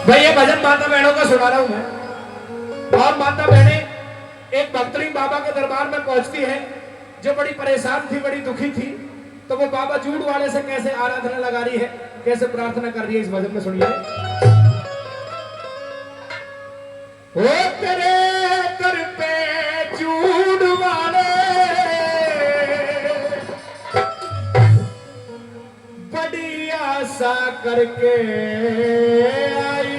भाई ये भजन माता बहनों का सुना रहा हूं मैं। और माता बहनें एक भक्तरीन बाबा के दरबार में पहुंचती है जो बड़ी परेशान थी, बड़ी दुखी थी। तो वो बाबा जूड़ वाले से कैसे आराधना लगा रही है, कैसे प्रार्थना कर रही है, इस भजन में सुनिए। ओ तेरे दर पे जूड़ वाले बड़ी आशा करके आई।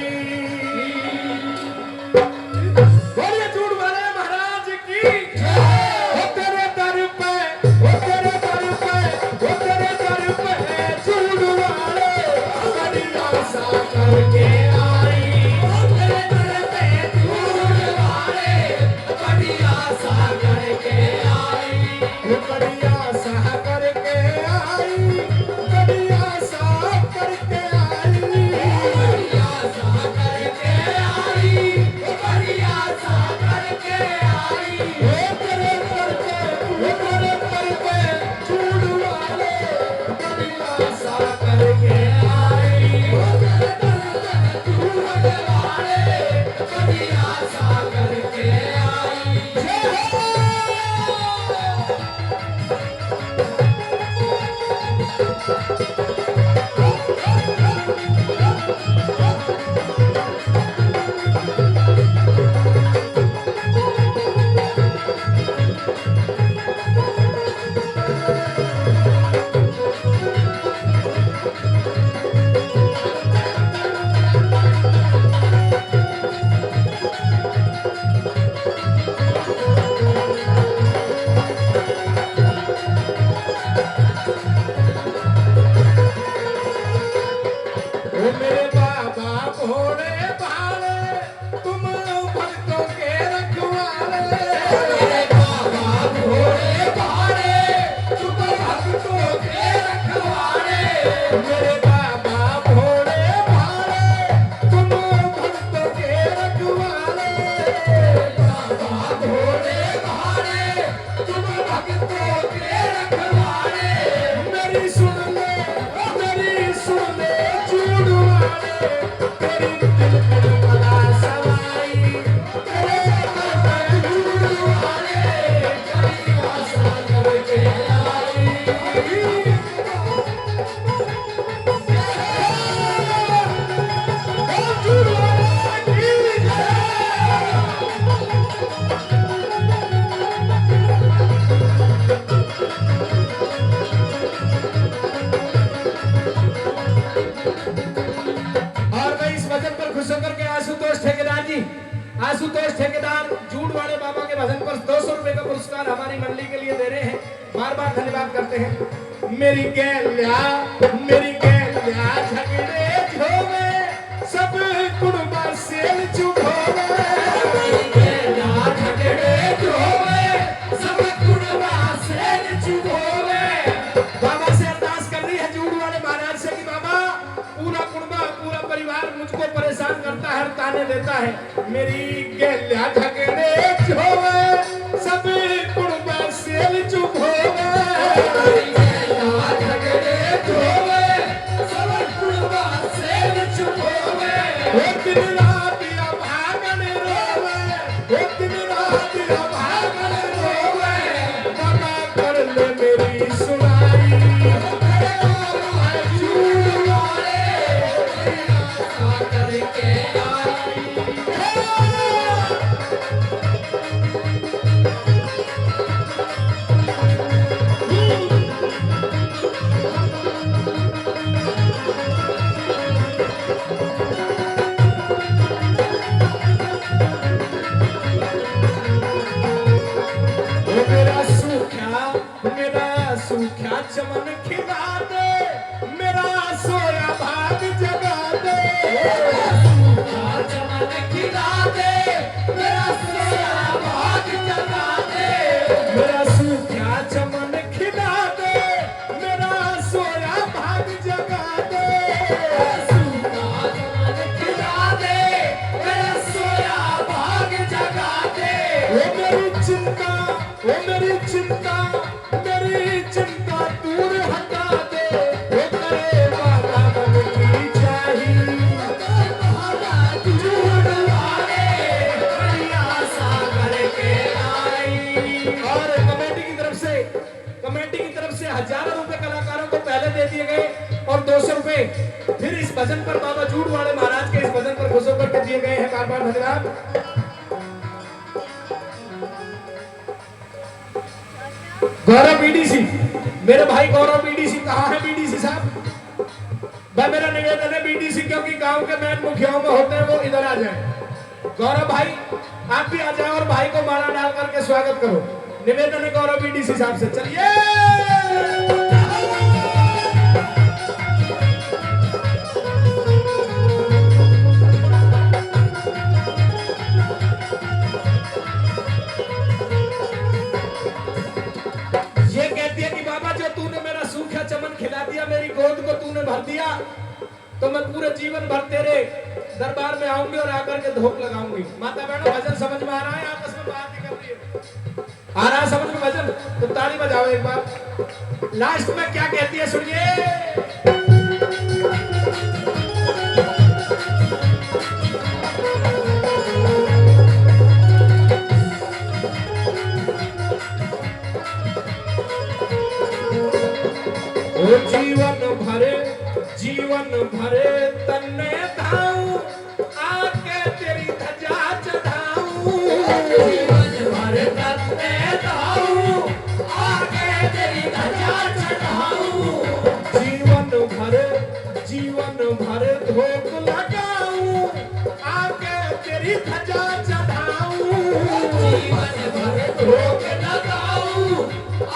बोलिए जूड़ वाले महाराज की। ओ तेरे दर पे, ओ तेरे दर पे, ओ तेरे दर पे जूड़ वाले बड़ी आशा करके आई। ओ तेरे दर पे जूड़ वाले बड़ी आशा करके आई। बड़ी आशा करके आई, बड़ी आशा करके आई, बड़ी आशा करके आई, बड़ी आशा करके आई। ओ तेरे दर पे जूड़ वाले बड़ी आशा करके आई। ओ तेरे दर पे जूड़ वाले बड़ी आशा करके आई। जय हो। मेरे बाबा भोले भाले तुम भक्तों के रखवाले। मेरे बाबा भोले भाले तुम भक्तों के रखवाले। मेरे बाबा भोले भाले तुम भक्तों के रखवाले। बाबा भोले भाले तुम भक्तों के रखवाले। मेरी सुन ले, मेरी सुन ले जूड़ वाले तेरी दिल पे बड़ा सवाई। तेरे दर पे जूड़ वाले बड़ी आशा करके आई। ओ जूड़ वाले की जय। और मैं इस वचन पर खुश होकर के आशुतोष ठेकेदार जी, आशुतोष ठेकेदार जूड़ वाले बाबा के भजन पर 200 रुपए का पुरस्कार हमारी मंडली के लिए दे रहे हैं। बार बार धन्यवाद करते हैं। मेरी गैल्या झगड़े झोवे सब कुड़बा सेल चुभोवे। मेरी गैल्या झगड़े झोवे सब कुड़बा सेल चुभोवे। बाबा से अरदास कर रही है जूड़ वाले महाराज से कि बाबा पूरा कुड़बा, पूरा परिवार मुझको परेशान करता है, ताने देता है। मेरी गैल्या झगड़े झोवे सब कुड़बा सेल चुभोवे। मेरी गैल्या झगड़े झोवे सब कुड़बा सेल चुभोवे। ओ दिन रात या भागन रोवे, ओ दिन रात या भागन रोवे। बाबा कर ले मेरी सुनाई। मेरे बाबा जूड़ वाले बड़ी आशा करके आई। और 200 रुपए फिर इस भजन पर बाबा जूड़वाड़े महाराज के इस भजन पर खुश होकर के दिए गए हैं। बार बार धन्यवाद। गौरव बीडीसी, मेरे भाई गौरव बीडीसी कहाँ है? बीडीसी साहब, भाई मेरा निवेदन है बीडीसी, क्योंकि गांव के मेन मुखियाओं में होते हैं वो इधर आ जाए। गौरव भाई आप भी आ जाओ और भाई को माला डाल करके स्वागत करो। निवेदन है गौरव बीडीसी साहब से। चलिए खिला दिया, मेरी गोद को तूने भर दिया, तो मैं पूरे जीवन भर तेरे दरबार में आऊंगी और आकर के धोख लगाऊंगी। माता बहनों भजन समझ में आ रहा है? आपस में बात नहीं कर रही है। आ रहा है समझ में भजन? तो ताली बजाओ एक बार। लास्ट में क्या कहती है सुनिए। जीवन भरे तन्ने धाऊं, आके तेरी ध्वजा चढ़ाऊं। जीवन भरे तन्ने धाऊं, आके तेरी ध्वजा चढ़ाऊं। जीवन भरे धोख लगाऊं, आके तेरी ध्वजा चढ़ाऊं। जीवन भरे धोख लगाऊं,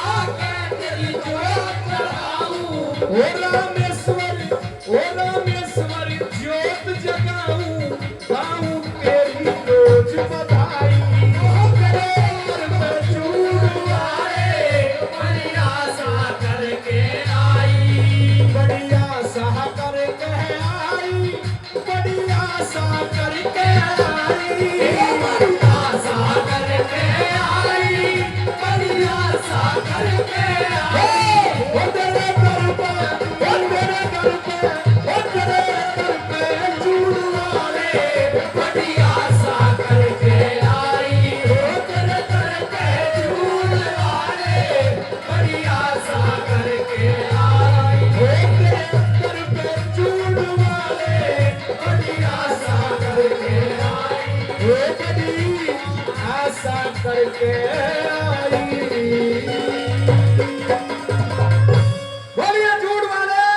आके तेरी ध्वजा चढ़ाऊं। ओ रामेश्वर ज्योत जगाऊं, गाऊं तेरी रोज बधाई। बड़ी आशा करके आई, बड़ी आशा करके आई, बड़ी आशा करके आई, बड़ी आशा करके आई, बड़ी आशा करके आई। करके